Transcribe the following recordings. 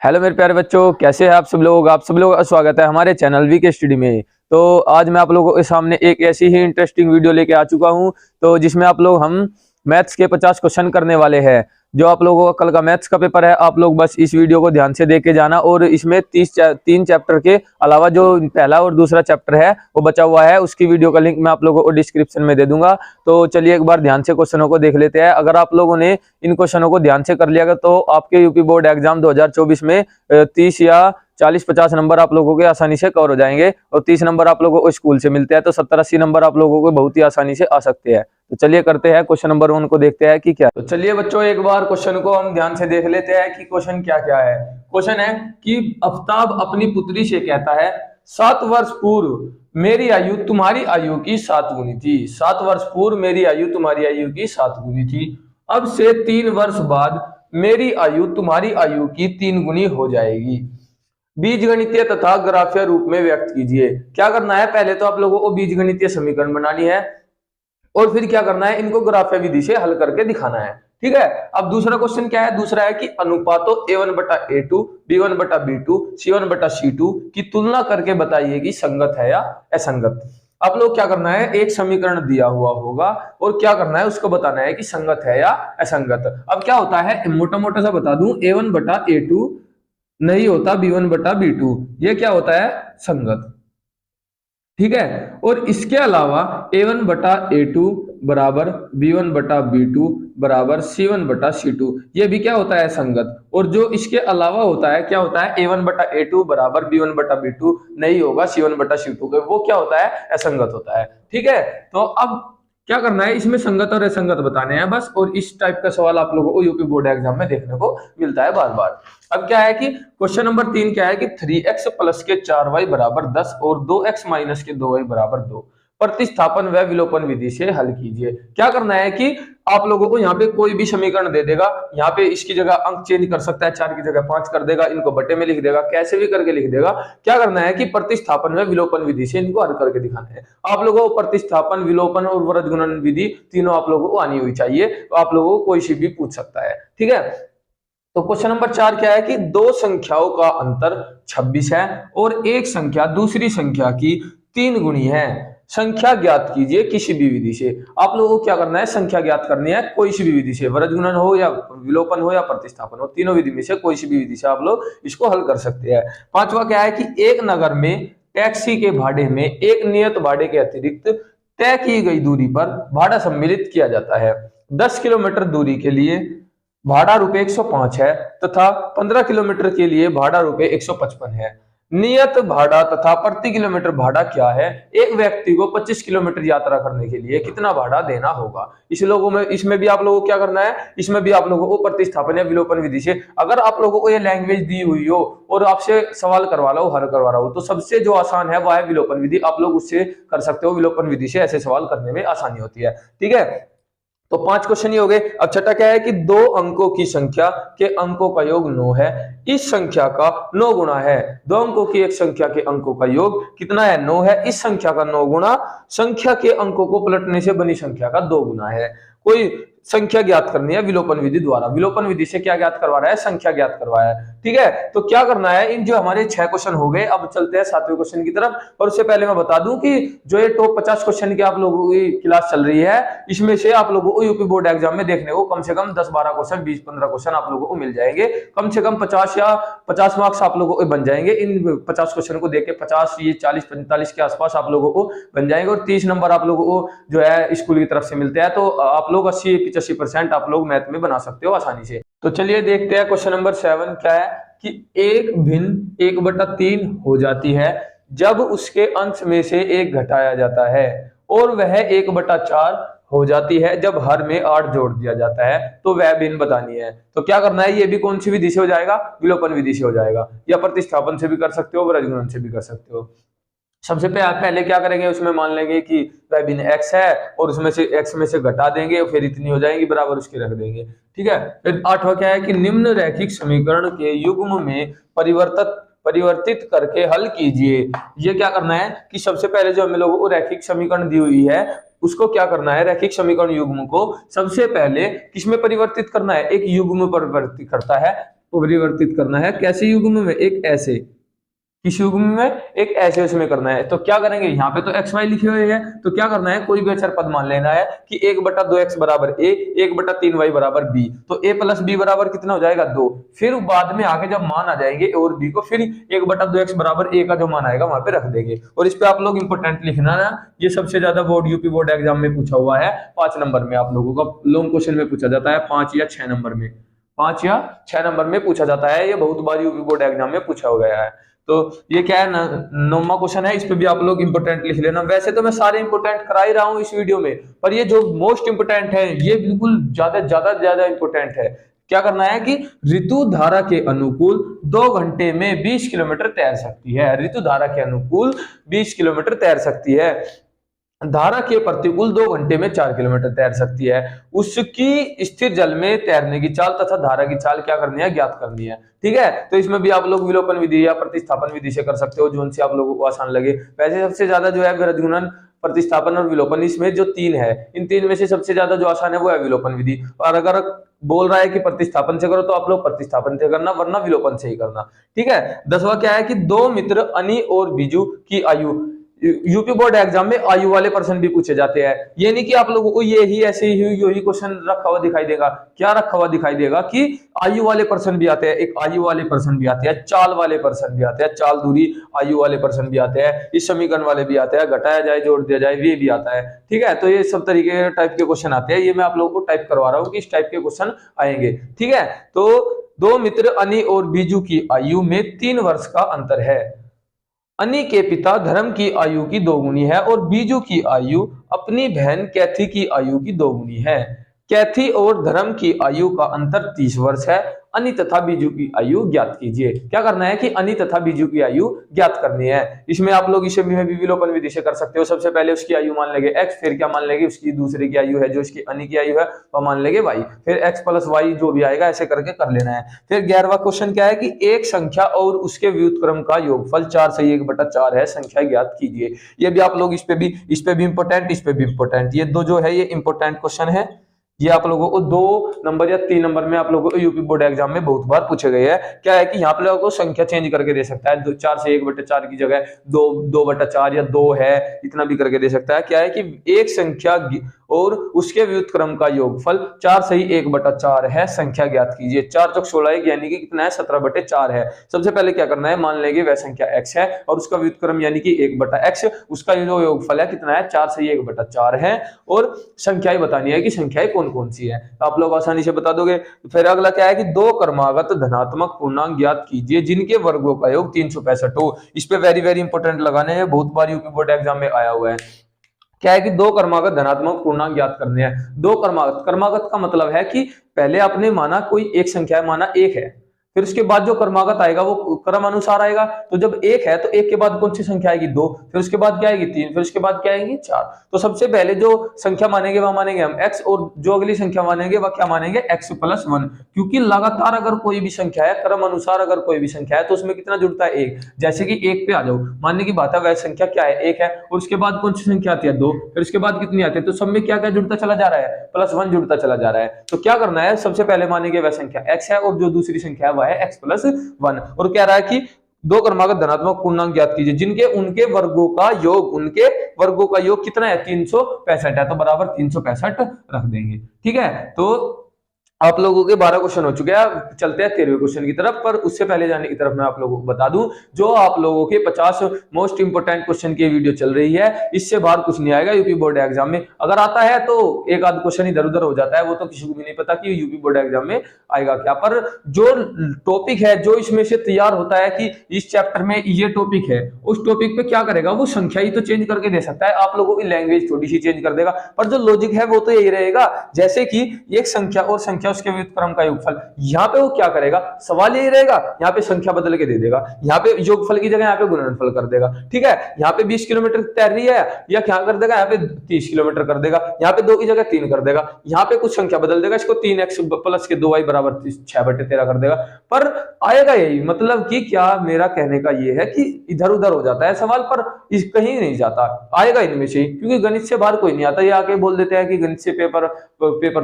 Hello मेरे प्यारे बच्चों, कैसे हैं आप सब लोग। का स्वागत है हमारे चैनल वीके स्टडी में। तो आज मैं आप लोगों के सामने एक ऐसी ही इंटरेस्टिंग वीडियो लेके आ चुका हूं, तो जिसमें हम मैथ्स के 50 क्वेश्चन करने वाले हैं। जो आप लोगों का कल का मैथ्स का पेपर है, आप लोग बस इस वीडियो को ध्यान से देख के जाना। और इसमें 3 चैप्टर के अलावा जो पहला और दूसरा चैप्टर है वो बचा हुआ है, उसकी वीडियो का लिंक मैं आप लोगों को डिस्क्रिप्शन में दे दूंगा। तो चलिए एक बार ध्यान से क्वेश्चनों को देख लेते हैं। अगर आप लोगों ने इन क्वेश्चनों को ध्यान से कर लिया तो आपके यूपी बोर्ड एग्जाम 2024 में 30 या 40-50 नंबर आप लोगों के आसानी से कवर हो जाएंगे। और 30 नंबर आप लोगों को स्कूल से मिलते हैं, तो 70-80 नंबर आप लोगों को बहुत ही आसानी से आ सकते हैं। तो चलिए करते हैं क्वेश्चन नंबर 1 को, देखते हैं कि क्या। तो चलिए बच्चों, एक बार क्वेश्चन को हम ध्यान से देख लेते हैं कि क्वेश्चन क्या क्या है। क्वेश्चन है कि आफ्ताब अपनी पुत्री से कहता है, 7 वर्ष पूर्व मेरी आयु तुम्हारी आयु की 7 गुनी थी। 7 वर्ष पूर्व मेरी आयु तुम्हारी आयु की 7 गुनी थी। अब से 3 वर्ष बाद मेरी आयु तुम्हारी आयु की 3 गुनी हो जाएगी। बीजगणितीय तथा ग्राफीय रूप में व्यक्त कीजिए। क्या करना है, पहले तो आप लोगों को बीजगणितीय समीकरण बनानी है और फिर क्या करना है, इनको ग्राफीय विधि से हल करके दिखाना है। ठीक है। अब दूसरा क्वेश्चन क्या है, दूसरा है कि अनुपातों a1/a2, b1/b2, c1/c2 की तुलना करके बताइए कि संगत है या असंगत। आप लोग क्या करना है, एक समीकरण दिया हुआ होगा और क्या करना है, उसको बताना है कि संगत है या असंगत। अब क्या होता है, मोटा मोटा सा बता दूं, a1/a2 नहीं होता b1/b2, ये क्या होता है, संगत। ठीक है। और इसके अलावा a1/a2 बराबर b1/b2 बराबर c1/c2, ये भी क्या होता है, संगत। और जो इसके अलावा होता है, क्या होता है, a1/a2 बराबर b1/b2 नहीं होगा c1/c2, वो क्या होता है, असंगत होता है। ठीक है। तो अब क्या करना है, इसमें संगत और असंगत बताने हैं बस। और इस टाइप का सवाल आप लोगों को यूपी बोर्ड एग्जाम में देखने को मिलता है बार बार। अब क्या है कि क्वेश्चन नंबर 3 क्या है कि 3x प्लस के 4y बराबर 10 और 2x माइनस के 2y बराबर 2 प्रतिस्थापन व विलोपन विधि से हल कीजिए। क्या करना है कि आप लोगों को यहाँ पे कोई भी समीकरण दे देगा, यहाँ पे इसकी जगह अंक चेंज कर सकता है, 4 की जगह 5 कर देगा, इनको बटे में लिख देगा, कैसे भी करके लिख देगा। क्या करना है कि प्रतिस्थापन व विलोपन विधि से इनको हल करके दिखाना है। आप लोगों को प्रतिस्थापन, विलोपन और वृत्त गुणन विधि तीनों आप लोगों को आनी हुई चाहिए। तो आप लोगों को कोई सी भी पूछ सकता है। ठीक है। तो क्वेश्चन नंबर 4 क्या है कि दो संख्याओं का अंतर 26 है और एक संख्या दूसरी संख्या की 3 गुनी है। संख्या ज्ञात कीजिए किसी भी विधि से। आप लोगों को क्या करना है, संख्या ज्ञात करनी है कोई सी भी विधि से, वृत्त गुणन हो या विलोपन हो या प्रतिस्थापन हो, तीनों विधि में से कोई सी भी विधि से आप लोग इसको हल कर सकते हैं। 5वां क्या है कि एक नगर में टैक्सी के भाड़े में एक नियत भाड़े के अतिरिक्त तय की गई दूरी पर भाड़ा सम्मिलित किया जाता है। 10 किलोमीटर दूरी के लिए भाड़ा रुपए 105 है तथा 15 किलोमीटर के लिए भाड़ा रुपए 155 है। नियत भाड़ा तथा प्रति किलोमीटर भाड़ा क्या है। एक व्यक्ति को 25 किलोमीटर यात्रा करने के लिए कितना भाड़ा देना होगा। इसमें भी आप लोगों को क्या करना है, इसमें भी आप लोगों को प्रतिस्थापन या विलोपन विधि से, अगर आप लोगों को ये लैंग्वेज दी हुई हो और आपसे सवाल करवा लो, हल करवा रहा हो, तो सबसे जो आसान है वह है विलोपन विधि। आप लोग उससे कर सकते हो, विलोपन विधि से ऐसे सवाल करने में आसानी होती है। ठीक है। तो 5 क्वेश्चन ही हो गए। अब छठा क्या है कि 2 अंकों की संख्या के अंकों का योग 9 है। इस संख्या का 9 गुना है। 2 अंकों की एक संख्या के अंकों का योग कितना है, 9 है। इस संख्या का 9 गुना संख्या के अंकों को पलटने से बनी संख्या का 2 गुना है। कोई संख्या ज्ञात करनी है विलोपन विधि द्वारा। विलोपन विधि से क्या ज्ञात करवा रहा है, संख्या ज्ञात करवाया है। ठीक है। तो क्या करना है, इन जो हमारे 6 क्वेश्चन हो गए, अब चलते हैं 7वें क्वेश्चन की तरफ। और उससे पहले मैं बता दूं कि जो ये टॉप 50 क्वेश्चन की आप लोगों की क्लास चल रही है, इसमें से आप लोगों को यूपी बोर्ड एग्जाम में देखने को कम से कम 10-12 क्वेश्चन, 20-15 क्वेश्चन आप लोगों को मिल जाएंगे। कम से कम 50 या 50 मार्क्स आप लोगों को बन जाएंगे। इन 50 क्वेश्चन को देख के 50, ये 40-45 के आसपास आप लोगों को बन जाएंगे। और 30 नंबर आप लोगों को जो है स्कूल की तरफ से मिलते हैं। तो आप लोग 80-85% आप लोग मैथ में बना सकते हो आसानी से। तो चलिए देखते हैं क्वेश्चन नंबर 7 क्या है कि एक भिन्न 1/3 हो जाती है जब उसके अंश में से 1 घटाया जाता है, और वह 1/4 हो जाती है जब हर में 8 जोड़ दिया जाता है। तो वह भिन्न बतानी है। तो क्या करना है, ये भी कौन सी विधि से हो जाएगा, विलोपन विधि से हो जाएगा, या प्रतिस्थापन से भी कर सकते हो, वृत्त गुणन से भी कर सकते हो। सबसे पहले क्या करेंगे, उसमें मान लेंगे कि वह भिन्न x है और उसमें से x में से घटा देंगे, फिर इतनी हो जाएगी बराबर उसके रख देंगे। ठीक है। फिर 8वां क्या है कि निम्न रैखिक समीकरण के युग्म में परिवर्तित करके हल कीजिए। ये क्या करना है कि सबसे पहले जो हम लोगों को रैखिक समीकरण दी हुई है, उसको क्या करना है, रैखिक समीकरण युग्म को सबसे पहले किसमें परिवर्तित करना है, एक युग्म में परिवर्तित करता है। परिवर्तित करना है। कैसे युग्म में? एक ऐसे, किस युग्म में? एक ऐसे उसमें करना है। तो क्या करेंगे, यहाँ पे तो एक्स वाई लिखे हुए हैं, तो क्या करना है, कोई भी अचर पद मान लेना है कि 1/2x बराबर a, 1/3y बराबर b। तो a प्लस b बराबर कितना हो जाएगा? 2। फिर बाद में आगे जब मान आ जाएंगे a और b को, फिर 1/2x बराबर a का जो मान आएगा वहां पे रख देंगे। और इस पे आप लोग इंपोर्टेंट लिखना ना, ये सबसे ज्यादा बोर्ड यूपी बोर्ड एग्जाम में पूछा हुआ है। 5 नंबर में आप लोगों का लॉन्ग क्वेश्चन में पूछा जाता है, 5 या 6 नंबर में, 5 या 6 नंबर में पूछा जाता है। ये बहुत बार यूपी बोर्ड एग्जाम में पूछा हो गया है। तो ये क्या है, 9वां क्वेश्चन है, इस पे भी आप लोग इंपोर्टेंट लिख लेना। वैसे तो मैं सारे इंपोर्टेंट करा ही रहा हूं इस वीडियो में, पर ये जो मोस्ट इंपोर्टेंट है ये बिल्कुल ज्यादा इंपोर्टेंट है। क्या करना है कि ऋतु धारा के अनुकूल 2 घंटे में 20 किलोमीटर तैर सकती है। ऋतु धारा के अनुकूल 20 किलोमीटर तैर सकती है। धारा के प्रतिकूल 2 घंटे में 4 किलोमीटर तैर सकती है। उसकी स्थिर जल में तैरने की चाल तथा धारा की चाल क्या करनी है, ज्ञात करनी है। ठीक है, तो इसमें भी आप लोग विलोपन विधि या प्रतिस्थापन विधि से कर सकते हो, जो उनसे आप लोगों को आसान लगे। वैसे सबसे ज्यादा जो है गणित गुणन, प्रतिस्थापन और विलोपन, इसमें जो 3 है, इन 3 में से सबसे ज्यादा जो आसान है वो है विलोपन विधि। और अगर बोल रहा है कि प्रतिस्थापन से करो तो आप लोग प्रतिस्थापन से करना, वरना विलोपन से ही करना। ठीक है। 10वां क्या है कि 2 मित्र अनी और बीजू की आयु, यूपी बोर्ड एग्जाम में आयु वाले पर्सन भी पूछे जाते हैं। ये नहीं कि आप लोगों को ये ही ऐसे ही यही क्वेश्चन रखा हुआ दिखाई देगा। क्या रखा हुआ दिखाई देगा कि आयु वाले पर्सन भी आते हैं, एक आयु वाले पर्सन भी आते हैं, चाल वाले पर्सन भी आते हैं, चाल दूरी आयु वाले पर्सन भी आते हैं, इस समीकरण वाले भी आते हैं, घटाया जाए जोड़ दिया जाए ये भी आता है। ठीक है, तो ये सब तरीके के टाइप के क्वेश्चन आते हैं। ये मैं आप लोगों को टाइप करवा रहा हूँ कि इस टाइप के क्वेश्चन आएंगे। ठीक है, तो 2 मित्र अनी और बीजू की आयु में 3 वर्ष का अंतर है। अनी के पिता धर्म की आयु की 2 गुनी है और बीजू की आयु अपनी बहन कैथी की आयु की 2 गुनी है। कैथी और धर्म की आयु का अंतर 30 वर्ष है। अनी तथा बीजू की आयु ज्ञात कीजिए। क्या करना है कि अनी तथा बीजू की आयु ज्ञात करनी है। इसमें आप लोग इसे भी विलोपन विधि से कर सकते हो। सबसे पहले उसकी आयु मान लेंगे x, फिर क्या मान लेंगे, उसकी दूसरे की आयु है जो इसकी अनी की आयु है वो मान लेंगे y, फिर x प्लस y जो भी आएगा ऐसे करके कर लेना है। फिर 11वां क्वेश्चन क्या है कि एक संख्या और उसके व्युत्क्रम का योगफल 4 से 1/4 है, संख्या ज्ञात कीजिए। ये भी आप लोग इस पे भी इंपोर्टेंट, इस पे भी इंपोर्टेंट, ये दो जो है ये इंपोर्टेंट क्वेश्चन है। ये आप लोगों को 2 नंबर या 3 नंबर में आप लोगों को यूपी बोर्ड एग्जाम में बहुत बार पूछे गए हैं। क्या है कि यहाँ पे लोगों को संख्या चेंज करके दे सकता है, 4 से 1/4 की जगह 2/4 या 2 है, इतना भी करके दे सकता है। क्या है कि एक संख्या और उसके व्युत्क्रम का योगफल 4 से 1/4 है, संख्या ज्ञात कीजिए। 4 चौक 16 यानी कि कितना है, 17/4 है। सबसे पहले क्या करना है, मान लेंगे वह संख्या x है और उसका व्युत्क्रम यानी कि 1/x, उसका जो योगफल है कितना है, 4 से 1/4 है। और संख्याएं बतानी है कि संख्याएं कौन कौन सी है, तो आप लोग आसानी से बता दोगे। फिर अगला क्या है कि 2 क्रमागत धनात्मक पूर्णांक ज्ञात कीजिए जिनके वर्गों का योग 365 हो। इस पे वेरी इंपोर्टेंट लगाने हैं, बहुत बार यूपी बोर्ड एग्जाम में आया हुआ है। क्या है कि 2 क्रमागत धनात्मक पूर्णांक ज्ञात करने हैं। 2 क्रमागत का मतलब है कि पहले आपने माना कोई एक संख्या है, माना 1 है, फिर उसके बाद जो क्रमागत आएगा वो क्रम अनुसार आएगा। तो जब 1 है तो 1 के बाद कौन सी संख्या आएगी, 2, फिर उसके बाद क्या आएगी, 3, फिर उसके बाद क्या आएगी, 4। तो सबसे पहले जो संख्या मानेंगे वह मानेंगे हम x, और जो अगली संख्या मानेंगे वह क्या मानेंगे, x+1। क्योंकि लगातार अगर कोई भी संख्या है, क्रम अनुसार अगर कोई भी संख्या है तो उसमें कितना जुड़ता है, 1। जैसे कि 1 पे आ जाओ, मानने की बात है वह संख्या क्या है, 1 है, और उसके बाद कौन सी संख्या आती है, 2, फिर उसके बाद कितनी आती है, तो सब में क्या क्या जुड़ता चला जा रहा है, +1 जुड़ता चला जा रहा है। तो क्या करना है, सबसे पहले मानेंगे वह संख्या x है और जो दूसरी संख्या है वह है x+1। और कह रहा है कि 2 क्रमागत धनात्मक पूर्णांक ज्ञात कीजिए जिनके उनके वर्गों का योग कितना है, 365 है, तो बराबर 365 रख देंगे। ठीक है, तो आप लोगों के 12 क्वेश्चन हो चुके हैं। चलते हैं 13वें क्वेश्चन की तरफ, पर उससे पहले जाने की तरफ मैं आप लोगों को बता दूं, जो आप लोगों के 50 मोस्ट इंपोर्टेंट क्वेश्चन की वीडियो चल रही है, इससे बाहर कुछ नहीं आएगा यूपी बोर्ड एग्जाम में। अगर आता है तो एक आध क्वेश्चन इधर उधर हो जाता है, वो तो किसी को भी नहीं पता कि यूपी बोर्ड एग्जाम में आएगा क्या। पर जो टॉपिक है, जो इसमें से तैयार होता है कि इस चैप्टर में ये टॉपिक है, उस टॉपिक पे क्या करेगा, वो संख्या ही तो चेंज करके दे सकता है, आप लोगों की लैंग्वेज थोड़ी सी चेंज कर देगा, पर जो लॉजिक है वो तो यही रहेगा। जैसे कि एक संख्या और संख्या उसके व्युत्क्रम का योगफल, यहाँ पे वो क्या करेगा, सवाल यही रहेगा, यहाँ पे संख्या बदल के दे देगा, यहाँ पे योगफल की जगह यहाँ पे गुणनफल कर देगा। ठीक है, यहाँ पे 20 किलोमीटर तैर रही है, या क्या कर देगा, यहाँ पे 30 किलोमीटर कर देगा, यहाँ पे 2 की जगह 3 कर देगा, यहाँ पे कुछ संख्या बदल देगा, इसको 3x प्लस के 2y बराबर 6/13 कर देगा, पर आएगा यही। मतलब कि क्या मेरा कहने का ये है कि इधर उधर हो जाता है सवाल, पर कहीं नहीं जाता, आएगा इनमें से ही, क्योंकि गणित से बाहर कोई नहीं आता। ये आके बोल देते हैं कि गणित से पेपर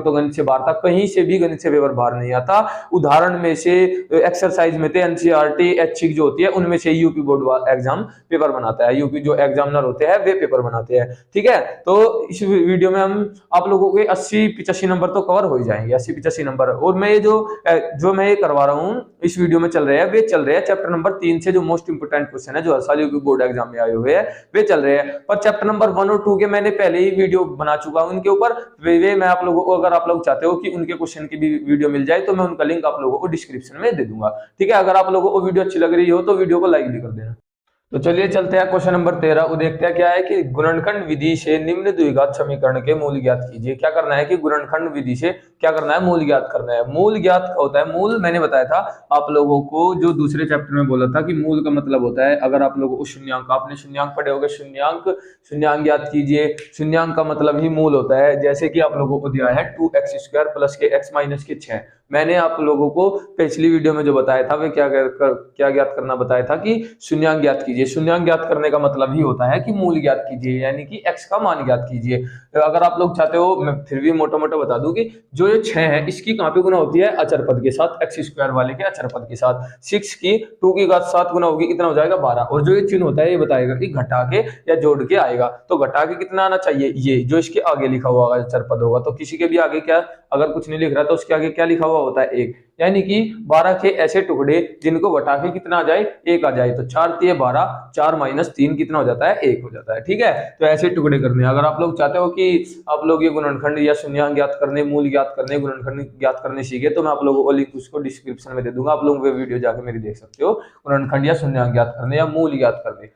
तो गणित से बाहर था, कहीं से भी गणित से पेपर बाहर नहीं आता। उदाहरण में से एक्सरसाइज में थे एनसीईआरटी ऐच्छिक जो होती है उनमें से यूपी बोर्ड एग्जाम पेपर बनाता है, यूपी जो एग्जामिनर होते हैं वे पेपर बनाते हैं। ठीक है, तो इस वीडियो में हम आप लोगों के 80-85 नंबर तो कवर हो ही जाएंगे, 80-85 नंबर। और मैं ये जो मैं ये करवा रहा हूँ इस वीडियो में चल रहे हैं, वे चल रहे हैं चैप्टर नंबर 3 से, जो मोस्ट इंपोर्टेंट क्वेश्चन है जो हर साल यूपी बोर्ड एग्जाम में आए हुए हैं वे चल रहे हैं। पर चैप्टर नंबर 1 और 2 के मैंने पहले ही वीडियो बना चुका हूं इनके ऊपर, वे मैं आप लोगों को, अगर आप लोग चाहते हो कि उनके क्वेश्चन की भी वीडियो मिल जाए तो मैं उनका लिंक आप लोगों को डिस्क्रिप्शन में दे दूंगा। ठीक है, अगर आप लोगों को वीडियो अच्छी लग रही हो तो वीडियो को लाइक भी कर देना। तो चलिए चलते हैं क्वेश्चन नंबर 13। वो देखते हैं क्या है कि गुणनखंड विधि से निम्न द्विघात समीकरण के मूल ज्ञात कीजिए। क्या करना है कि गुणनखंड विधि से क्या करना है, मूल ज्ञात करना है। मूल ज्ञात क्या होता है, मूल मैंने बताया था आप लोगों को जो दूसरे चैप्टर में बोला था कि मूल का मतलब होता है, अगर आप लोगों को शून्यांक, आपने शून्यांक पढ़े होंगे, शून्यांक ज्ञात कीजिए। शून्यांक का मतलब ही मूल होता है। जैसे कि आप लोगों को दिया है 2x² प्लस के x माइनस के 6। मैंने आप लोगों को पिछली वीडियो में जो बताया था वे क्या ज्ञात करना बताया था कि शून्यांक ज्ञात कीजिए। शून्यांक ज्ञात करने का मतलब ही होता है कि मूल ज्ञात कीजिए, यानी कि x का मान ज्ञात कीजिए। तो अगर आप लोग चाहते हो, मैं फिर भी मोटा मोटा बता दूं कि जो ये 6 है इसकी कहां पे गुना होती है, अचर पद के साथ, x² वाले के अचर पद के साथ। 6 की 2 की घात 7 गुना होगी, कितना हो जाएगा 12। और जो ये चिन्ह होता है ये बताएगा कि घटा के या जोड़ के आएगा। तो घटा के कितना आना चाहिए, ये जो इसके आगे लिखा हुआ अचर पद होगा। तो किसी के भी आगे क्या, अगर कुछ नहीं लिख रहा तो उसके आगे क्या लिखा हुआ होता है, 1। यानी कि 12 के ऐसे टुकड़े जिनको घटा के कितना आ जाए, 1 आ जाए। तो 4 तिये 12, 4 माइनस 3 कितना हो जाता है, 1 हो जाता है। ठीक है, तो ऐसे टुकड़े करने। अगर आप लोग चाहते हो कि आप लोग ये गुणनखंड या शून्यांक ज्ञात करने, मूल ज्ञात करने, गुणनखंड ज्ञात करने सीखे तो मैं आप लोगों को लिंक उसको डिस्क्रिप्शन में दे दूंगा, आप लोग वे वीडियो जाकर मेरी देख सकते हो, गुणनखंड या शून्यांक ज्ञात करने या मूल ज्ञात करने।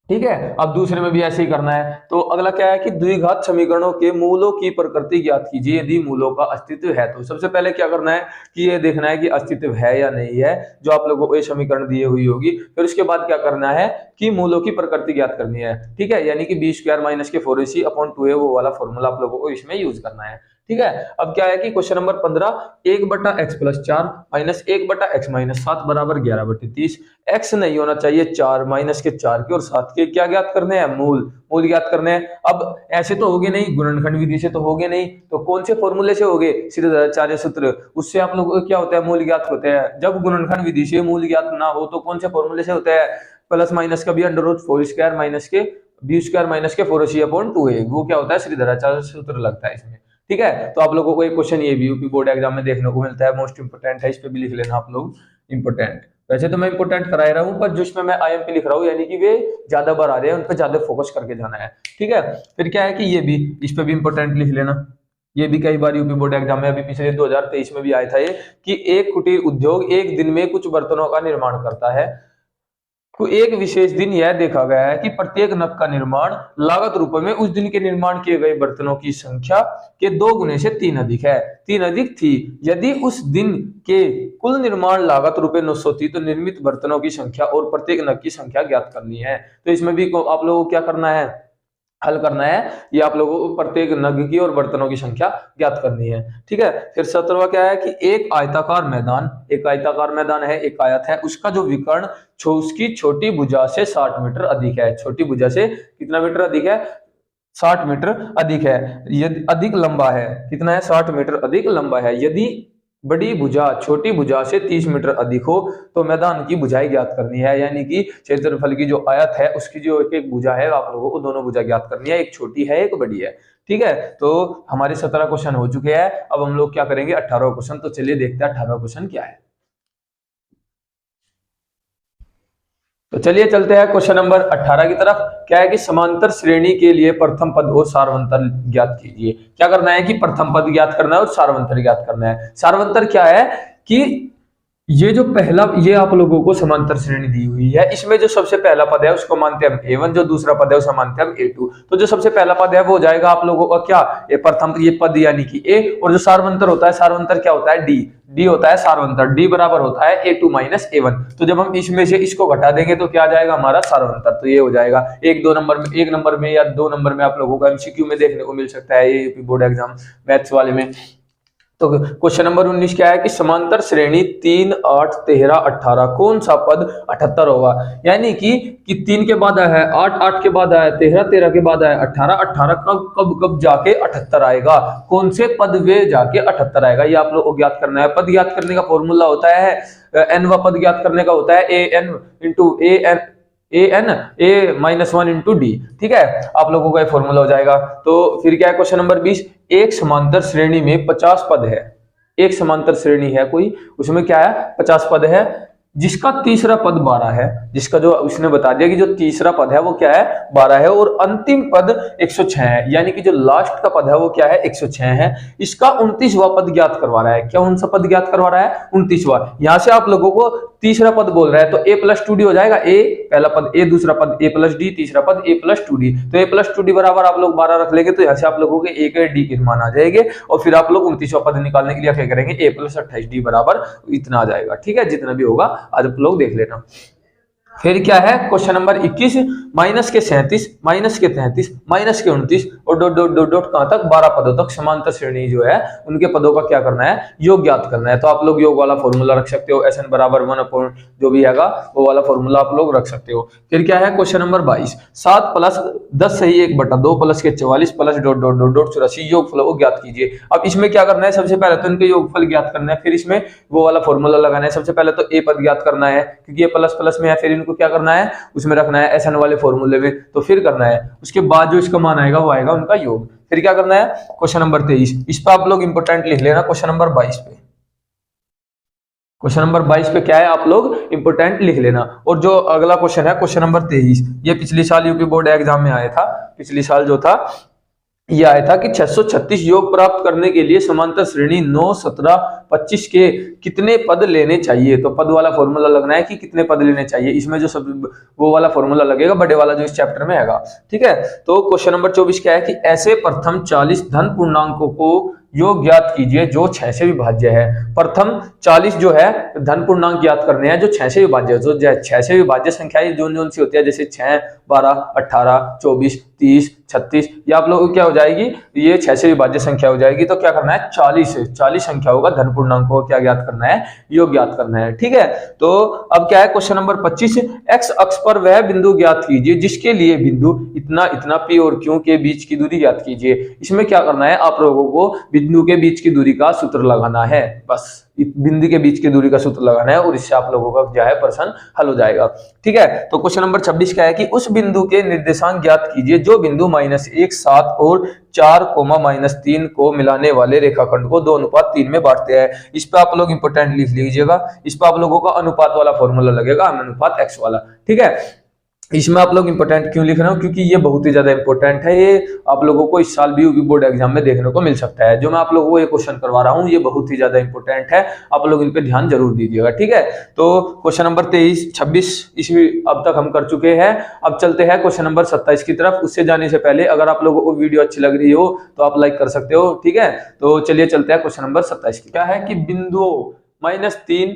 ठीक है, अब दूसरे में भी ऐसे ही करना है। तो अगला क्या है कि द्विघात समीकरणों के मूलों की प्रकृति ज्ञात कीजिए यदि मूलों का अस्तित्व है। तो सबसे पहले क्या करना है कि ये देखना है कि अस्तित्व है या नहीं है, जो आप लोगों को ये समीकरण दिए हुई होगी। फिर उसके बाद क्या करना है कि मूलों की प्रकृति ज्ञात करनी है। ठीक है, यानी कि b² माइनस के 4ac/2a वो वाला फॉर्मूला आप लोगों को इसमें यूज करना है। ठीक है, अब क्या है कि question number 15, 1/x + 4 minus 1/x - 7 बराबर 11/30। x नहीं होना चाहिए 4 माइनस के 4 के और 7 के क्या ज्ञात करने हैं, मूल ज्ञात करने हैं। अब ऐसे तो होगे नहीं, गुणनखंड विधि से तो होगे नहीं, तो कौन से फॉर्मूले से होगे, सीधाचार्य सूत्र, उससे आप लोगों को क्या होता है, मूल ज्ञात होते हैं। जब गुणनखंड विधि से मूल ज्ञात ना हो तो कौन से फॉर्मूले से होता है, प्लस माइनस का भी √4² माइनस के b² माइनस के 4ac/2a, वो क्या होता है, सीधाचार्य सूत्र लगता है इसमें। ठीक है, तो आप लोगों को एक क्वेश्चन ये भी यूपी बोर्ड एग्जाम में देखने को मिलता है, मोस्ट इंपोर्टेंट है, इस पे भी लिख लेना आप लोग इंपोर्टेंट। वैसे तो मैं इंपोर्टेंट करा रहा हूँ, पर जिसमें मैं IMP लिख रहा हूँ, यानी कि वे ज्यादा बार आ रहे हैं, उन पर ज्यादा फोकस करके जाना है। ठीक है, फिर क्या है कि ये भी, इस पे भी इंपोर्टेंट लिख लेना। ये भी कई बार यूपी बोर्ड एग्जाम में, अभी पिछले 2023 में भी आया था ये, कि एक कुटीर उद्योग एक दिन में कुछ बर्तनों का निर्माण करता है। तो एक विशेष दिन यह देखा गया है कि प्रत्येक नग का निर्माण लागत रुपए में उस दिन के निर्माण किए गए बर्तनों की संख्या के 2 गुने से 3 अधिक है, 3 अधिक थी। यदि उस दिन के कुल निर्माण लागत रुपए 900 थी तो निर्मित बर्तनों की संख्या और प्रत्येक नग की संख्या ज्ञात करनी है। तो इसमें भी आप लोगों को क्या करना है, हल करना है। ये आप लोगों को प्रत्येक नग की और बर्तनों की संख्या ज्ञात करनी है। ठीक है, फिर 17वां क्या है कि एक आयताकार मैदान है, एक आयत है, उसका जो विकर्ण उसकी छोटी भुजा से 60 मीटर अधिक है। छोटी भुजा से कितना मीटर अधिक है, 60 मीटर अधिक है। यदि अधिक लंबा है, कितना है, 60 मीटर अधिक लंबा है। यदि बड़ी भुजा छोटी भुजा से 30 मीटर अधिक हो तो मैदान की भुजाएं ज्ञात करनी है। यानी कि क्षेत्रफल की जो आयत है उसकी जो एक भुजा है आप लोगों को दोनों भुजा ज्ञात करनी है, एक छोटी है एक बड़ी है। ठीक है, तो हमारे 17 क्वेश्चन हो चुके हैं। अब हम लोग क्या करेंगे, 18वां क्वेश्चन। तो चलिए देखते हैं 18वां क्वेश्चन क्या है। तो चलिए चलते हैं क्वेश्चन नंबर 18 की तरफ। क्या है कि समांतर श्रेणी के लिए प्रथम पद और सारवंतर ज्ञात कीजिए। क्या करना है कि प्रथम पद ज्ञात करना है और सारवंतर ज्ञात करना है। सारवंतर क्या है कि ये जो पहला, ये आप लोगों को समांतर श्रेणी दी हुई है, इसमें जो सबसे पहला पद है उसको मानते हैं हम A1, जो दूसरा पद है उसे मानते हैं हम A2। तो जो सबसे पहला पद है वो हो जाएगा आप लोगों का क्या, ये प्रथम ये पद यानी कि A, और जो सारवंतर होता है, सारवंतर क्या होता है, D होता है सारवंतर। D बराबर होता है A2 माइनस A1। तो जब हम इसमें से इसको घटा देंगे तो क्या आ जाएगा हमारा सारवंतर। तो ये हो जाएगा 1 नंबर में या 2 नंबर में आप लोगों को MCQ में देखने को मिल सकता है, ये यूपी बोर्ड एग्जाम मैथ्स वाले में। तो क्वेश्चन नंबर 19 क्या है कि समांतर श्रेणी 3, 8, 13, 18 कौन सा पद 78 होगा। यानी कि 3 के बाद आया है 8, 8 के बाद आया है 13, 13 के बाद आया 18, 18 कब कब कब जाके 78 आएगा, कौन से पद वे जाके 78 आएगा, ये आप लोग को ज्ञात करना है। पद ज्ञात करने का फॉर्मूला होता है एन व पद ज्ञात करने का होता है a n into a n a minus 1 into d. ठीक है, आप लोगों का फॉर्मूला हो जाएगा। तो फिर क्या है क्वेश्चन नंबर 20, एक समांतर श्रेणी में 50 पद है। एक समांतर श्रेणी है कोई, उसमें क्या है 50 पद है, जिसका तीसरा पद 12 है। जिसका जो उसने बता दिया कि जो तीसरा पद है वो क्या है 12 है, और अंतिम पद 106 है। यानी कि जो लास्ट का पद है वो क्या है 106 है। इसका 29वां पद ज्ञात करवा रहा है। क्या कौन सा पद ज्ञात करवा रहा है 29वां। यहां से आप लोगों को तीसरा पद बोल रहा है तो a प्लस 2d हो जाएगा। ए पहला पद a, दूसरा पद a प्लस d, तीसरा पद a प्लस 2d। तो a प्लस 2d बराबर आप लोग 12 रख लेंगे तो यहाँ से आप लोगों के a के d के मान आ जाएंगे, और फिर आप लोग 29वां पद निकालने के लिए क्या करेंगे a प्लस 28d बराबर इतना आ जाएगा। ठीक है, जितना भी होगा आज आप लोग देख लेना। फिर क्या है क्वेश्चन नंबर 21, माइनस के 37, माइनस के 33, माइनस के 29 और डॉट डॉट डॉट डॉट कहां तक 12 पदों तक समांतर श्रेणी जो है उनके पदों का क्या करना है योग ज्ञात करना है। तो आप लोग योग वाला फॉर्मूला रख सकते हो, SN बराबर 1 अपॉन जो भी आएगा वो वाला फॉर्मूला आप लोग रख सकते हो। फिर क्या है क्वेश्चन नंबर 22, 7 प्लस 10 सही 1/2 प्लस के 44 plus dot dot dot dot 84 योगफल वो ज्ञात कीजिए। अब इसमें क्या करना है, सबसे पहले तो इनके योगफल ज्ञात करना है, फिर इसमें वो वाला फॉर्मूला लगाना है। सबसे पहले तो a पद ज्ञात करना है क्योंकि ये प्लस प्लस में है, फिर इनको क्या करना है उसमें रखना है SN वाले फॉर्मूले में, तो फिर करना है उसके बाद जो इसका मान आएगा वो आएगा उनका योग। फिर क्या करना है क्वेश्चन नंबर 23, इस पे आप लोग इंपोर्टेंट लिख लेना। क्वेश्चन नंबर 22 पे, क्वेश्चन नंबर 22 पे क्या है आप लोग इंपोर्टेंट लिख लेना। और जो अगला क्वेश्चन है क्वेश्चन नंबर 23, ये पिछले साल यूपी बोर्ड एग्जाम में आया था। पिछले साल जो था यह आया था कि 636 योग प्राप्त करने के लिए समांतर श्रेणी 9, 17, 25 के कितने पद लेने चाहिए। तो पद वाला फॉर्मूला लगना है कि कितने पद लेने चाहिए। इसमें जो सब वो वाला फॉर्मूला लगेगा बड़े वाला जो इस चैप्टर में आएगा। ठीक है, तो क्वेश्चन नंबर 24 क्या है कि ऐसे प्रथम 40 धन पूर्णांकों को योग ज्ञात कीजिए जो 6 से विभाज्य है। प्रथम 40 जो है धन पूर्णांक ज्ञात करने हैं जो 6 से विभाज्य, जो 6 से विभाज्य संख्या जोन सी होती है, जैसे 6, 12, 18, 24, 30, 36, ये आप लोगों को क्या हो जाएगी, ये 6 से विभाज्य संख्या हो जाएगी। तो क्या करना है 40 संख्याओं का धन पूर्णांक को क्या ज्ञात करना है, योग ज्ञात करना है। ठीक है, तो अब क्या है क्वेश्चन नंबर 25, एक्स अक्ष पर वह बिंदु ज्ञात कीजिए जिसके लिए बिंदु इतना इतना P और Q के बीच की दूरी ज्ञात कीजिए। इसमें क्या करना है आप लोगों को बिंदु के बीच की दूरी का सूत्र लगाना है, बस बिंदु के बीच की दूरी का सूत्र लगाना है और इससे आप लोगों का जो है प्रश्न हल हो जाएगा। ठीक है, तो क्वेश्चन नंबर 26 क्या है कि उस बिंदु के निर्देशांक ज्ञात कीजिए जो बिंदु -1, 7 और 4, -3 को मिलाने वाले रेखाखंड को 2:3 में बांटते हैं। इस पे आप लोग इंपोर्टेंट लिख लीजिएगा। इस पे आप लोगों का अनुपात वाला फॉर्मूला लगेगा, अनुपात x वाला। ठीक है, इसमें आप लोग इंपोर्टेंट क्यों लिख रहे हो, क्योंकि ये बहुत ही ज्यादा इंपोर्टेंट है। ये आप लोगों को इस साल भी यूपी बोर्ड एग्जाम में देखने को मिल सकता है। जो मैं आप लोगों को ये क्वेश्चन करवा रहा हूँ ये बहुत ही ज्यादा इंपोर्टेंट है, आप लोग इन पे ध्यान जरूर दीजिएगा। ठीक है, तो क्वेश्चन नंबर 23, 26 इसमें अब तक हम कर चुके हैं। अब चलते हैं क्वेश्चन नंबर 27 की तरफ। उससे जाने से पहले अगर आप लोगों को वीडियो अच्छी लग रही हो तो आप लाइक कर सकते हो। ठीक है, तो चलिए चलते हैं क्वेश्चन नंबर 27 की। क्या है कि बिंदुओं -3,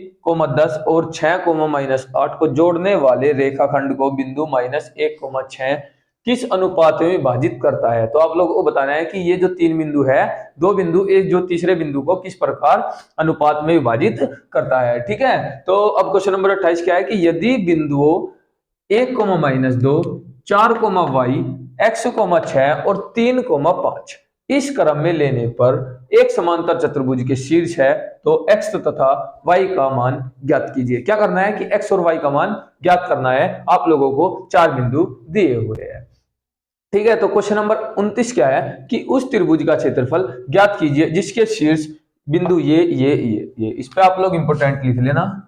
10 और 6, -8 को जोड़ने वाले रेखाखंड को बिंदु -1, 6 किस अनुपात में विभाजित करता है। तो आप लोगों को बताना है कि ये जो 3 बिंदु है, 2 बिंदु एक जो तीसरे बिंदु को किस प्रकार अनुपात में विभाजित करता है। ठीक है, तो अब क्वेश्चन नंबर 28 क्या है कि यदि बिंदुओं 1, -2, 4, y, x, 6 और 3, 5 इस क्रम में लेने पर एक समांतर चतुर्भुज के शीर्ष है तो x तथा y का मान ज्ञात कीजिए। क्या करना है कि x और y का मान ज्ञात करना है। आप लोगों को 4 बिंदु दिए हुए हैं। ठीक है, तो क्वेश्चन नंबर 29 क्या है कि उस त्रिभुज का क्षेत्रफल ज्ञात कीजिए जिसके शीर्ष बिंदु ये। इस पे आप लोग इंपोर्टेंट लिख लेना।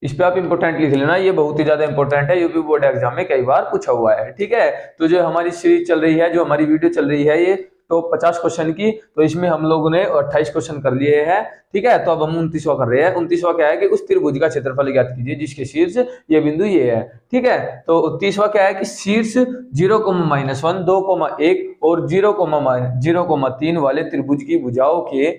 इस पे आप इंपोर्टेंट लिख लेना, ये बहुत ही ज्यादा इंपोर्टेंट है, यूपी बोर्ड एग्जाम में कई बार पूछा हुआ है। ठीक है, तो जो हमारी सीरीज चल रही है, जो हमारी वीडियो चल रही है ये तो 50 क्वेश्चन की, तो इसमें हम लोगों ने 28 क्वेश्चन कर लिए हैं। ठीक है, तो अब हम 29वां कर रहे हैं। 29वां क्या है कि उस त्रिभुज का क्षेत्रफल ज्ञात कीजिए जिसके शीर्ष ये बिंदु ये है। ठीक है, तो 30वां क्या है कि शीर्ष 0, -1, 2, 1 और 0, 3 वाले त्रिभुज की भुजाओं के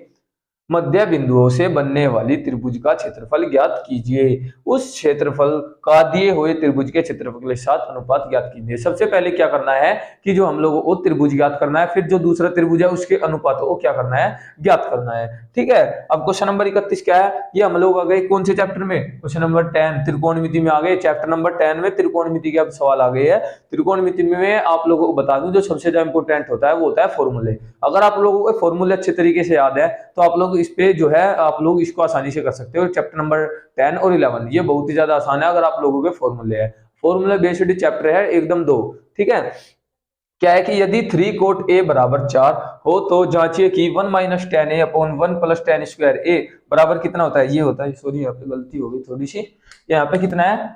मध्य बिंदुओं से बनने वाली त्रिभुज का क्षेत्रफल ज्ञात कीजिए। उस क्षेत्रफल का दिए हुए त्रिभुज के क्षेत्रफल के साथ अनुपात ज्ञात कीजिए। सबसे पहले क्या करना है कि जो हम लोगों को त्रिभुज ज्ञात करना है, फिर जो दूसरा त्रिभुज है उसके अनुपातों को क्या करना है, ज्ञात करना है। ठीक है, अब क्वेश्चन नंबर 31 क्या है, ये हम लोग आ गए कौन से चैप्टर में, क्वेश्चन नंबर 10 त्रिकोणमिति में आ गए। चैप्टर नंबर 10 में त्रिकोणमिति के अब सवाल आ गए हैं। त्रिकोणमिति में आप लोगों को बता दूं जो सबसे ज्यादा इंपॉर्टेंट होता है वो होता है फॉर्मूले। अगर आप लोगों को फॉर्मूले अच्छे तरीके से याद है तो आप लोग इस पे जो है आप लोग इसको आसानी से कर सकते हो। चैप्टर नंबर 10 और 11 ये बहुत ही ज्यादा आसान है अगर आप लोगों के फॉर्मूले है। फॉर्मूला बेस्ड चैप्टर है एकदम दो। ठीक है, क्या है कि यदि 3 कोट a बराबर 4 हो तो जांचिए कि 1 माइनस टेन ए अपॉन 1 प्लस टेन स्क्वायर ए बराबर कितना होता है। ये होता है, सॉरी यहाँ पे गलती हो गई थोड़ी सी, यहाँ पे कितना है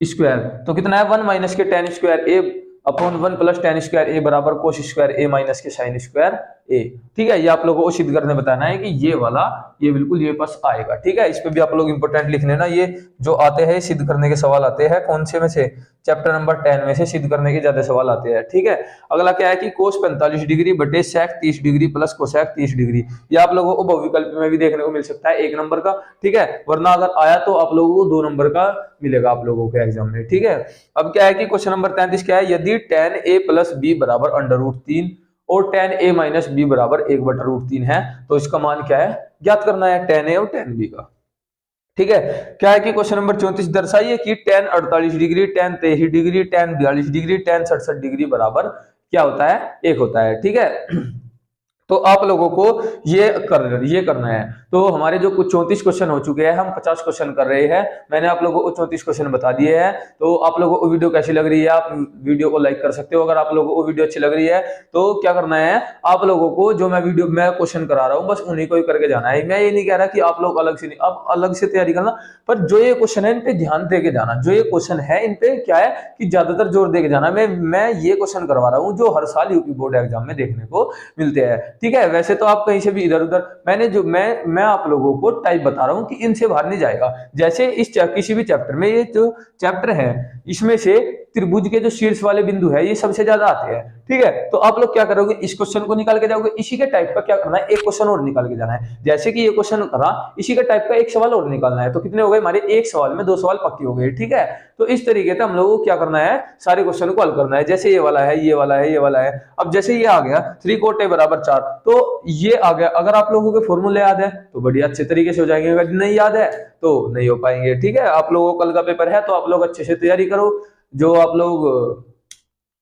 स्क्वायर, तो कितना है 1 माइनस के टेन स्क्वायर ए अपॉन 1 प्लस टेन स्क्वायर ए बराबर कोस स्क्वायर ए माइनस के साइन स्क्वायर ए। ठीक है, ये आप लोगों को सिद्ध करने बताना है कि ये वाला ये बिल्कुल ये पास आएगा। ठीक है, इस पे भी आप लोग इंपोर्टेंट लिख लेना, ये जो आते हैं सिद्ध करने के सवाल आते हैं कौन से में से, चैप्टर नंबर 10 में से सिद्ध करने के ज्यादा सवाल आते हैं। ठीक है, अगला क्या है कि कोस 45 डिग्री बटे सेक 30 डिग्री प्लस कोसेक 30 डिग्री। ये आप लोगों को बहुविकल्प में भी देखने को मिल सकता है 1 नंबर का। ठीक है, वरना अगर आया तो आप लोगों को 2 नंबर का मिलेगा आप लोगों के एग्जाम में। ठीक है, अब क्या है कि क्वेश्चन नंबर 33 क्या है, यदि tan a प्लस बी बराबर √3 और tan a माइनस बी बराबर 1/√3 है तो इसका मान क्या है ज्ञात करना है, tan a और tan b का। ठीक है, क्या है कि क्वेश्चन नंबर 34 दर्शाइए कि tan 48 degree, tan 23 degree, tan 42 degree, tan 67 degree बराबर क्या होता है, 1 होता है। ठीक है, तो आप लोगों को ये करना है। तो हमारे जो कुछ 34 क्वेश्चन हो चुके हैं, हम 50 क्वेश्चन कर रहे हैं। मैंने आप लोगों को 34 क्वेश्चन बता दिए हैं। तो आप लोगों को वीडियो कैसी लग रही है, आप वीडियो को लाइक कर सकते हो। अगर आप लोगों को वीडियो अच्छी लग रही है तो क्या करना है, आप लोगों को जो मैं क्वेश्चन करा रहा हूँ बस उन्हीं को ही करके जाना है। मैं ये नहीं कह रहा कि आप लोग अलग से नहीं, आप अलग से तैयारी करना, पर जो ये क्वेश्चन है इन पे ध्यान दे के जाना। जो ये क्वेश्चन है इन पे क्या है कि ज्यादातर जोर दे के जाना। मैं ये क्वेश्चन करवा रहा हूँ जो हर साल यूपी बोर्ड एग्जाम में देखने को मिलते हैं। ठीक है, वैसे तो आप कहीं से भी इधर उधर, मैं आप लोगों को टाइप बता रहा हूं कि इनसे बाहर नहीं जाएगा। जैसे इस किसी भी चैप्टर में, ये जो चैप्टर है इसमें से त्रिभुज के जो शीर्ष वाले बिंदु है ये सबसे ज्यादा आते हैं। ठीक है, तो आप लोग क्या करोगे, इस क्वेश्चन को निकाल के जाओगे, इसी के टाइप का क्या करना है, एक क्वेश्चन और निकाल के जाना है। जैसे कि ये क्वेश्चन करा, इसी के टाइप का एक सवाल और निकालना है। तो कितने हो गए हमारे, एक सवाल में 2 सवाल पक्के हो गए। ठीक है, तो इस तरीके से हम लोगों को क्या करना है, सारे क्वेश्चन को हल करना है। जैसे ये वाला है, ये वाला है, ये वाला है। अब जैसे ये आ गया 3 कोट a बराबर 4, तो ये आ गया। अगर आप लोगों के फॉर्मूले याद है तो बढ़िया अच्छे तरीके से हो जाएंगे, अगर नहीं याद है तो नहीं हो पाएंगे। ठीक है, आप लोगों को कल का पेपर है तो आप लोग अच्छे से तैयारी करो। जो आप लोग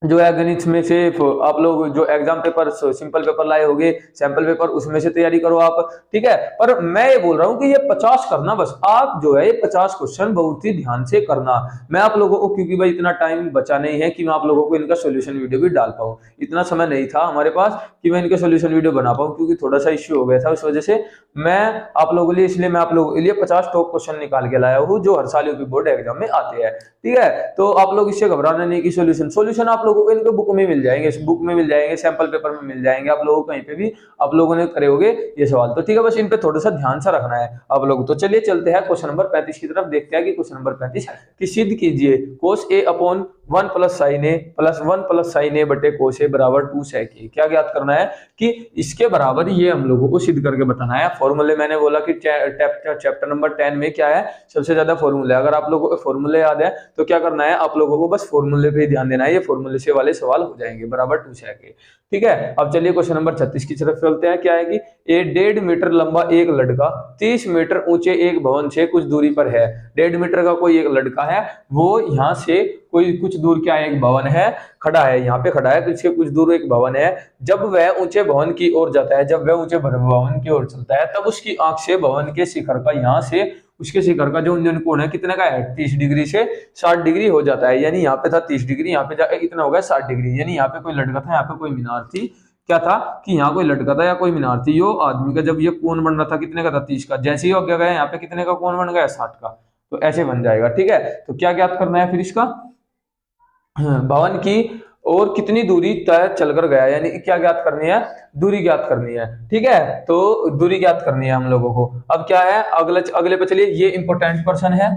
जो है गणित में से आप लोग जो एग्जाम पेपर सिंपल पेपर लाए होंगे, सैंपल पेपर, उसमें से तैयारी करो आप। ठीक है, पर मैं ये बोल रहा हूं कि ये 50 करना, बस आप जो है ये 50 क्वेश्चन बहुत ही ध्यान से करना। मैं आप लोगों को, क्योंकि भाई इतना टाइम बचा नहीं है कि मैं आप लोगों को इनका सोल्यूशन वीडियो भी डाल पाऊं, इतना समय नहीं था हमारे पास कि मैं इनके सोल्यूशन वीडियो बना पाऊं, क्योंकि थोड़ा सा इश्यू हो गया था उस वजह से। मैं आप लोगों के लिए, इसलिए मैं आप लोगों के लिए 50 टॉप क्वेश्चन निकाल के लाया हूं जो हर साल यूपी बोर्ड एग्जाम में आते हैं। ठीक है, तो आप लोग इससे घबराना नहीं कि सोल्यूशन आप लोगों को इनके बुक में मिल जाएंगे, बुक में मिल जाएंगे, सैंपल पेपर में मिल जाएंगे। आप लोगों को कहीं पे भी आप लोगों ने करे होंगे ये सवाल। तो ठीक है, बस इन पे थोड़ा सा ध्यान सा रखना है आप लोग। तो चलिए चलते हैं क्वेश्चन नंबर 35 की तरफ, देखते हैं कि क्वेश्चन नंबर 35 की सिद्ध कीजिए cos a upon 1 plus sine a plus 1 plus sine a बटे कोस ए बराबर 2 सेक ए। क्या ज्ञात करना है कि इसके बराबर ये हम लोगों को सिद्ध करके बताना है। फॉर्मूले मैंने बोला कि चैप्टर नंबर 10 में क्या है, सबसे ज्यादा फॉर्मूले। अगर आप लोगों को फॉर्मूले याद है तो क्या करना है, आप लोगों को बस फॉर्मूले पे ध्यान देना है। ये फॉर्मूले से वाले सवाल हो जाएंगे बराबर 2 सेक ए। ठीक है, अब चलिए क्वेश्चन नंबर 36 की तरफ चलते हैं। क्या है कि 1.5 मीटर लंबा एक लड़का 30 मीटर ऊंचे एक भवन से कुछ दूरी पर है। 1.5 मीटर का कोई एक लड़का है, वो यहाँ से कोई कुछ दूर क्या एक भवन है खड़ा है, यहाँ पे खड़ा है, तो इसके कुछ दूर एक भवन है। जब वह ऊंचे भवन की ओर जाता है, जब वह ऊंचे भवन की ओर चलता है, तब उसकी आंख से भवन के शिखर का, यहाँ से उसके शिखर का जो इंजन कोण है कितने का है, 30 डिग्री से 60 डिग्री हो जाता है। यानी यहाँ पे था 30 डिग्री, यहाँ पे जाकर कितना हो गया 60 डिग्री। यानी यहाँ पे कोई लड़का था, यहाँ पे कोई मीनार थी। क्या था कि यहाँ कोई लड़का था या कोई मीनार थी। यो आदमी का जब ये कोण बन रहा था कितने का था, 30 का। जैसे ही हो गया यहाँ पे कितने का कोण बन गया, 60 का। तो ऐसे बन जाएगा। ठीक है, तो क्या ज्ञात करना है फिर इसका, भवन की और कितनी दूरी तय चलकर गया, यानी क्या ज्ञात करनी है, दूरी ज्ञात करनी है। ठीक है, तो दूरी ज्ञात करनी है हम लोगों को। अब क्या है, अगले पे चलिए, ये इंपॉर्टेंट क्वेश्चन है।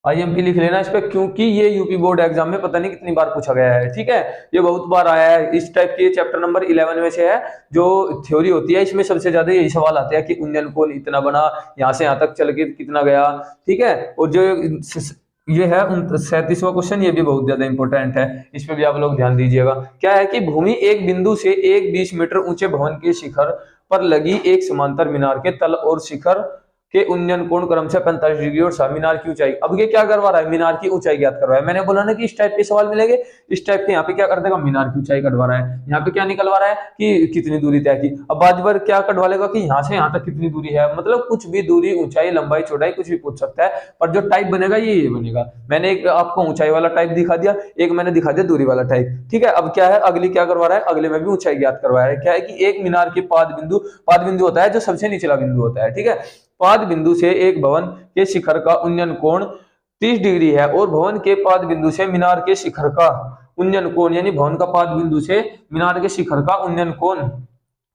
IMP लिख लेना इस पे, क्योंकि ये यूपी बोर्ड एग्जाम में पता नहीं कितनी बार पूछा गया है। ठीक है, ये बहुत बार आया है इस टाइप के। चैप्टर नंबर 11 में से है, जो थ्योरी होती है इसमें सबसे ज्यादा यही सवाल आते हैं कि उन्नयन कोण इतना बना, यहाँ से यहाँ तक चल के कितना गया। ठीक है, और जो ये है 37वां क्वेश्चन, ये भी बहुत ज्यादा इंपॉर्टेंट है, इस पे भी आप लोग ध्यान दीजिएगा। क्या है कि भूमि एक बिंदु से एक 20 मीटर ऊंचे भवन के शिखर पर लगी एक समांतर मीनार के तल और शिखर के उन्नयन कोण क्रमशः 45 डिग्री और मीनार की ऊंचाई। अब ये क्या करवा रहा है, मीनार की ऊंचाई ज्ञात करवा रहा है। मैंने बोला ना कि इस टाइप के सवाल मिलेंगे, इस टाइप के। यहाँ पे क्या कर देगा, मीनार की ऊंचाई कटवा रहा है। यहाँ पे क्या निकलवा रहा है कि कितनी दूरी तय की। अब बाज बार क्या कटवा लेगा कि यहाँ से यहाँ तक कितनी दूरी है, मतलब कुछ भी दूरी, ऊंचाई, लंबाई, चौड़ाई कुछ भी पूछ सकता है, पर जो टाइप बनेगा ये बनेगा। मैंने एक आपको ऊंचाई वाला टाइप दिखा दिया, एक मैंने दिखा दिया दूरी वाला टाइप। ठीक है, अब क्या है, अगली क्या करवा रहा है, अगले में भी ऊंचाई ज्ञात करवा रहा है। क्या है कि एक मीनार के पाद बिंदु होता है जो सबसे निचला बिंदु होता है। ठीक है, पाद बिंदु से एक भवन के शिखर का उन्नयन कोण 30 डिग्री है और भवन के पाद बिंदु से मीनार के शिखर का उन्नयन कोण, यानी भवन का पाद बिंदु से मीनार के शिखर का उन्नयन कोण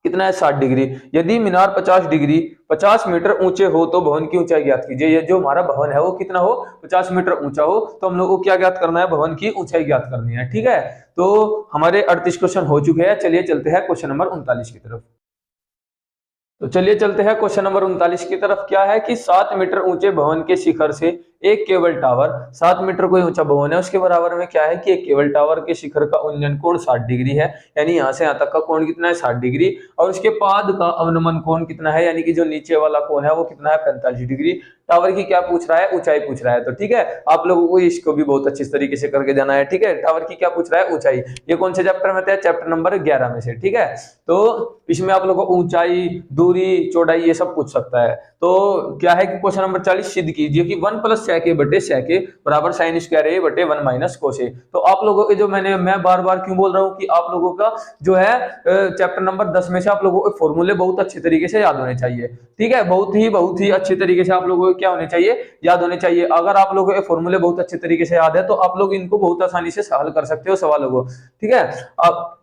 कितना है, 60 डिग्री। यदि मीनार 50 डिग्री 50 मीटर ऊंचे हो तो भवन की ऊंचाई ज्ञात कीजिए। ये जो हमारा भवन है वो कितना हो, 50 मीटर ऊंचा हो, तो हम लोग को क्या ज्ञात करना है, भवन की ऊंचाई ज्ञात करनी है। ठीक है, तो हमारे 38 क्वेश्चन हो चुके हैं। चलिए चलते हैं क्वेश्चन नंबर 39 की तरफ। तो चलिए चलते हैं क्वेश्चन नंबर 39 की तरफ। क्या है कि 7 मीटर ऊंचे भवन के शिखर से एक केबल टावर, 7 मीटर कोई ऊंचा भवन है, उसके बराबर में क्या है कि एक केबल टावर के शिखर का उन्नयन कोण 60 डिग्री है, यानी यहां से यहां तक का कोण कितना है, 60 डिग्री। और उसके पाद का अवनमन कोण कितना है, यानी कि जो नीचे वाला कोण है वो कितना है, 45 डिग्री। टावर की क्या पूछ रहा है, ऊंचाई पूछ रहा है। तो ठीक है, आप लोगों को इसको भी बहुत अच्छी तरीके से करके जाना है। ठीक है, टावर की क्या पूछ रहा है, ऊंचाई। ये कौन से चैप्टर में था, चैप्टर नंबर 11 में से। ठीक है, तो इसमें आप लोगों को ऊंचाई, दूरी, चौड़ाई ये सब पूछ सकता है। तो क्या है कि क्वेश्चन नंबर 40 सिद्ध कीजिए कि 1 + sec a बटे sec a बराबर sin स्क्वायर a बटे 1 - cos a। तो आप लोगों के जो मैं बार बार क्यों बोल रहा हूं कि आप लोगों का जो है चैप्टर नंबर 10 में से आप लोगों को फॉर्मूले बहुत अच्छे तरीके से याद होने चाहिए। ठीक है, बहुत ही अच्छे तरीके से आप लोगों को क्या होने चाहिए, याद होने चाहिए। अगर आप लोगों के फॉर्मूले बहुत अच्छे तरीके से याद है तो आप लोग इनको बहुत आसानी से हल कर सकते हो सवालों को। ठीक है, अब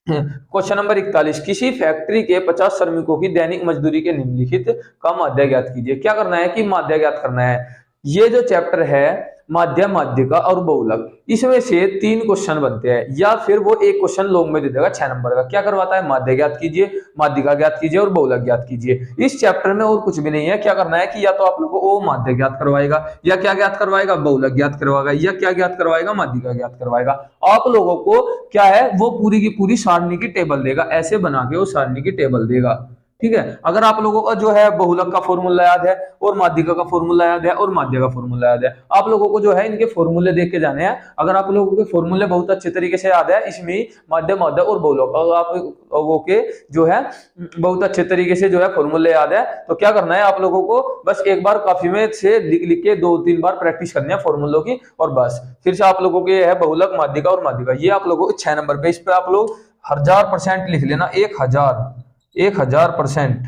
क्वेश्चन नंबर 41, किसी फैक्ट्री के 50 श्रमिकों की दैनिक मजदूरी के निम्नलिखित का माध्य ज्ञात कीजिए। क्या करना है कि माध्य ज्ञात करना है। ये जो चैप्टर है माध्य, माध्यिका और बहुलक, इसमें से 3 क्वेश्चन बनते हैं, या फिर वो एक क्वेश्चन लॉन्ग में दे देगा 6 नंबर का। क्या करवाता है, माध्य ज्ञात कीजिए, माध्यिका ज्ञात कीजिए और बहुलक ज्ञात कीजिए। इस चैप्टर में और कुछ भी नहीं है। क्या करना है कि या तो आप लोगों को माध्य ज्ञात करवाएगा, या क्या ज्ञात करवाएगा, बहुलक ज्ञात करवाएगा, या क्या ज्ञात करवाएगा, माध्यिका ज्ञात करवाएगा। आप लोगों को क्या है, वो पूरी की पूरी सारणी की टेबल देगा, ऐसे बना के वो सारणी की टेबल देगा। ठीक है, अगर आप लोगों का जो है बहुलक का फॉर्मूला याद है और माध्यिका का फॉर्मूला याद है और माध्य का फॉर्मूला याद है, आप लोगों को जो है इनके फॉर्मूले देख के जाने हैं। अगर आप लोगों के फॉर्मूले बहुत अच्छे तरीके से याद है, इसमें माध्य, माध्य और बहुलक, अगर आप लोगों के जो है बहुत अच्छे तरीके से जो है फॉर्मूले याद है, तो क्या करना है, आप लोगों को बस एक बार कॉपी में से लिख के 2-3 बार प्रैक्टिस करनी है फॉर्मूलों की, और बस फिर से आप लोगों के है बहुलक, माध्यिका और माध्यिका। ये आप लोगों को 6 नंबर पे, इस पे आप लोग 1000% लिख लेना। 1000%।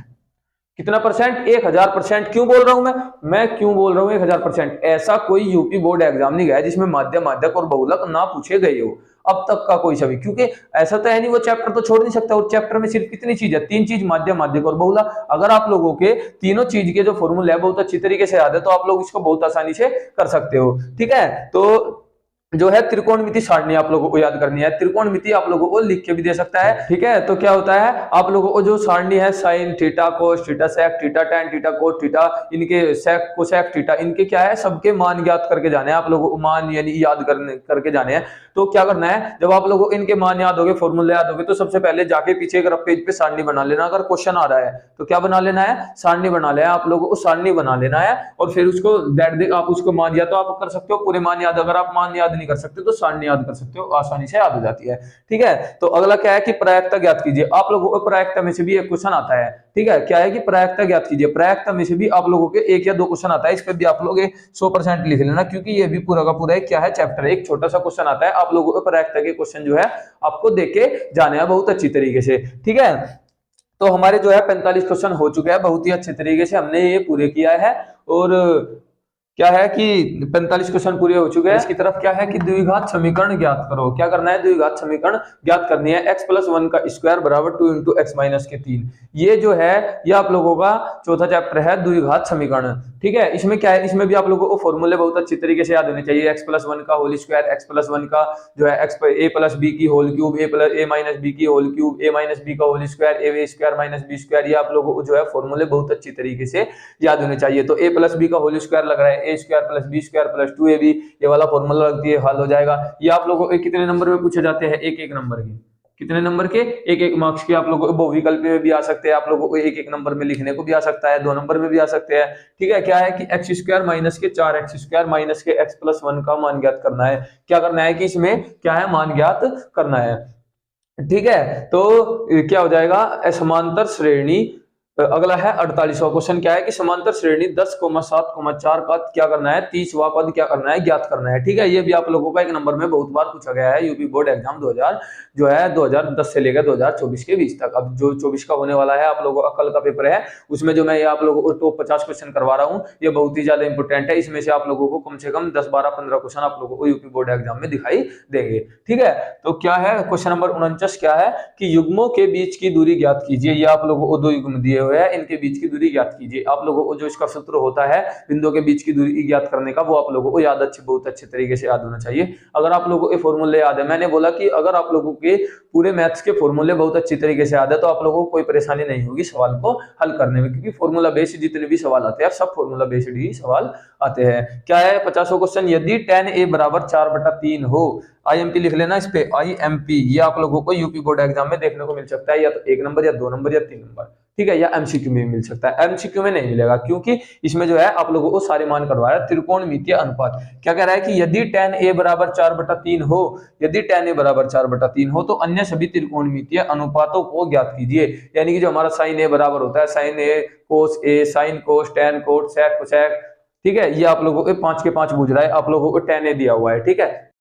कितना परसेंट, 1000%। क्यों बोल रहा हूं मैं क्यों बोल रहा हूं 1000%? ऐसा कोई यूपी बोर्ड एग्जाम नहीं गया जिसमें माध्य, माध्यक और बहुलक ना पूछे गए हो अब तक का कोई सभी, क्योंकि ऐसा तो है नहीं, वो चैप्टर तो छोड़ नहीं सकता। और चैप्टर में सिर्फ कितनी चीज है, 3 चीज, माध्य, माध्यक और बहुलक। अगर आप लोगों के तीनों चीज के जो फॉर्मूले है बहुत अच्छी तरीके से याद है, तो आप लोग इसको बहुत आसानी से कर सकते हो। ठीक है, तो जो है त्रिकोणमिति सारणी आप लोगों को याद करनी है। त्रिकोणमिति आप लोगों को लिख के भी दे सकता है। ठीक है, तो क्या होता है, आप लोगों को जो सारणी है sine theta, cos theta, sec theta, tan theta, cos theta, इनके सेक, कोसेक थीटा, इनके क्या है, सबके मान ज्ञात करके जाने हैं आप लोगों को, मान यानी याद करके जाने हैं। तो क्या करना है, जब आप लोगों को इनके मान याद होंगे, फॉर्मूले याद होंगे, तो सबसे पहले जाके पीछे एक रफ पेज पे सारणी बना लेना। अगर क्वेश्चन आ रहा है तो क्या बना लेना है, सारणी बना लेना है। आप लोगों को सारणी बना लेना है और फिर उसको आप उसको मान, या तो आप कर सकते हो पूरे मान याद, अगर आप मान याद नहीं कर सकते तो सारणी याद कर सकते हो, आसानी से याद हो जाती है। ठीक है, तो अगला क्या है कि प्रायिकता ज्ञात कीजिए। आप लोगों को प्रायिकता में से भी एक क्वेश्चन आता है। ठीक है, क्या है कि प्रायिकता ज्ञात कीजिए। प्रायिकता में से भी आप लोगों के 1 या 2 क्वेश्चन आता है। इस पर भी आप लोग 100% लिख लेना, क्योंकि ये भी पूरा का पूरा क्या है, चैप्टर एक छोटा सा क्वेश्चन आता है। आप लोगों को प्रायिकता के क्वेश्चन जो है आपको देख के जाने हैं बहुत अच्छी तरीके से। ठीक है, तो हमारे जो है 45 क्वेश्चन हो चुके हैं, बहुत ही अच्छे तरीके से हमने ये पूरे किया है। और क्या है कि 45 क्वेश्चन पूरे हो चुके हैं। इसकी तरफ क्या है कि द्विघात समीकरण ज्ञात करो। क्या करना है? द्विघात समीकरण ज्ञात करनी है। x प्लस 1 का स्क्वायर बराबर 2 इंटू एक्स माइनस के 3। ये जो है ये आप लोगों का चौथा चैप्टर है द्विघात समीकरण। ठीक है, इसमें क्या है, इसमें भी आप लोगों को फॉर्मूले बहुत अच्छी तरीके से याद होने चाहिए। x प्लस 1 का होल स्क्वायर, x प्लस 1 का जो है x ए प्लस बी की होल क्यूब, ए माइनस बी की होल क्यूब, ए माइनस बी का होल स्क्वायर, ए स्क्वायर माइनस बी स्क्वायर। ये आप लोगों को जो है फॉर्मूले बहुत अच्छी तरीके से याद होने चाहिए। तो ए प्लस बी का होल स्क्वायर लग रहा है a square plus b square plus 2ab, ये वाला फॉर्मूला लगती है, हल हो जाएगा। ये आप लोगों को कितने नंबर में पूछे जाते हैं? एक एक नंबर के। कितने नंबर के? एक एक मार्क्स के। आप लोगों को बहुविकल्प में भी आ सकते हैं, आप लोगों को एक एक नंबर में लिखने को भी आ सकता है, 2 नंबर में भी आ सकते हैं। ठीक है, क्या है कि एक्स स्क्वायर माइनस के 4x स्क्वायर माइनस के x प्लस 1 का मान ज्ञात करना है। क्या करना है कि इसमें क्या है, मान ज्ञात करना है। ठीक है, तो क्या हो जाएगा? समांतर श्रेणी। अगला है 48वां क्वेश्चन। क्या है कि समांतर श्रेणी 10,7,4 का क्या करना है? 30वां पद क्या करना है? ज्ञात करना है। ठीक है, ये भी आप लोगों का एक नंबर में बहुत बार पूछा गया है। यूपी बोर्ड एग्जाम 2010 से लेकर 2024 के बीच तक। अब जो 24 का होने वाला है, आप लोगों का कल का पेपर है, उसमें जो मैं ये आप लोगों को टॉप 50 क्वेश्चन करवा रहा हूँ, ये बहुत ही ज्यादा इंपॉर्टेंट है। इसमें से आप लोगों को कम से कम 10, 12, 15 क्वेश्चन आप लोगों को यूपी बोर्ड एग्जाम में दिखाई देंगे। ठीक है, तो क्या है क्वेश्चन नंबर 49? क्या है कि युग्मों के बीच की दूरी ज्ञात कीजिए। ये आप लोगों को 2 युग्म दिए हुए हैं, इनके बीच की दूरी ज्ञात कीजिए। आप लोगों को जो इसका सूत्र होता है बिंदुओं के बीच की दूरी ज्ञात करने का, वो आप लोगों को याद बहुत अच्छे तरीके से याद होना चाहिए। अगर आप लोगों को फॉर्मूले याद है, मैंने बोला कि अगर आप लोगों के पूरे मैथ्स के फॉर्मूले बहुत अच्छी तरीके से याद है, तो आप लोगों को कोई परेशानी नहीं होगी सवाल को हल करने में, क्योंकि फॉर्मूला बेस्ड जितने भी सवाल आते हैं सब फॉर्मूला बेस्ड ही सवाल आते हैं। क्या है 50वां क्वेश्चन? यदि tan a बराबर 4/3 हो, IMP लिख लेना इस पे, IMP। ये आप लोगों को यूपी बोर्ड एग्जाम में देखने को मिल सकता है, या तो 1 नंबर या 2 नंबर या 3 नंबर। ठीक है, या एमसीक्यू में भी मिल सकता है। एमसीक्यू में नहीं मिलेगा, क्योंकि इसमें जो है आप लोगों को सारे मान करवाया। त्रिकोणमितीय अनुपात क्या कह रहा है कि यदि tan a बराबर 4/3 हो, यदि tan a बराबर 4/3 हो, तो अन्य सभी त्रिकोणमितीय अनुपातों को ज्ञात कीजिए। यानी कि जो हमारा sin a बराबर होता है sin a cos a, sin cos, tan cos, sec cosec। ठीक है, ये आप लोगों को 5 के 5 पूछ रहा है, आप लोगों को tan a दिया हुआ है। ठीक है,